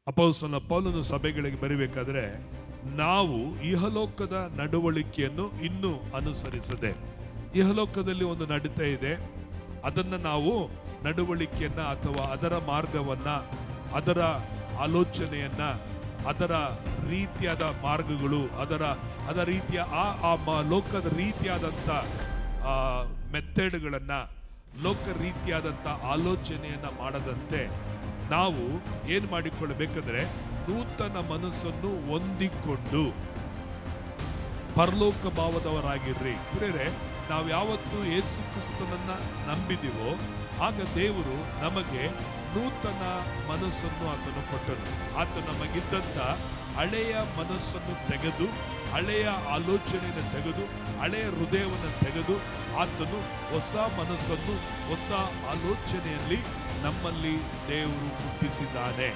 ಅಪೊಸ್ತಲನಾದ ಪೌಲನು ಸಭೆಗಳಿಗೆ ಬರಿಬೇಕಾದ್ರೆ, ನಾವು ಇಹಲೋಕದ ನಡವಳಿಕೆಯನ್ನು ಇನ್ನೂ ಅನುಸರಿಸದೆ, ಇಹಲೋಕದಲ್ಲಿ ಒಂದು ನಡೀತಾ ಇದೆ, ಅದನ್ನ ನಾವು ನಡವಳಿಕೆಯನ್ನ ಅಥವಾ ಅದರ ಮಾರ್ಗವನ್ನ, ಅದರ ಆಲೋಚನೆಯನ್ನ, ಅದರ ರೀತಿಯಾದ ಮಾರ್ಗಗಳು, ಅದರ ರೀತಿಯ ಲೋಕದ ರೀತಿಯಾದಂಥ ಮೆಥಡ್ಗಳನ್ನ, ಲೋಕ ರೀತಿಯಾದಂಥ ಆಲೋಚನೆಯನ್ನ ಮಾಡದಂತೆ ನಾವು ಏನ್ ಮಾಡಿಕೊಳ್ಳಬೇಕಂದ್ರೆ, ನೂತನ ಮನಸ್ಸನ್ನು ಹೊಂದಿಕೊಂಡು ಪರಲೋಕ ಭಾವದವರಾಗಿರ್ರಿ. ಪ್ರಿಯರೇ, ನಾವು ಯಾವತ್ತು ಯೇಸು ಕ್ರಿಸ್ತನನ್ನ ನಂಬಿದಿವೋ ಆಗ ದೇವರು ನಮಗೆ ನೂತನ ಮನಸ್ಸನ್ನು ಆತನು ಕೊಟ್ಟನು. ಆತ ನಮಗಿದ್ದಂಥ ಹಳೆಯ ಮನಸ್ಸನ್ನು ತೆಗೆದು, ಹಳೆಯ ಆಲೋಚನೆಯನ್ನು ತೆಗೆದು, ಹಳೆಯ ಹೃದಯವನ್ನು ತೆಗೆದು ಆತನು ಹೊಸ ಮನಸ್ಸನ್ನು, ಹೊಸ ಆಲೋಚನೆಯಲ್ಲಿ ನಮ್ಮಲ್ಲಿ ದೇವರು ಹುಟ್ಟಿಸಿದ್ದಾನೆ.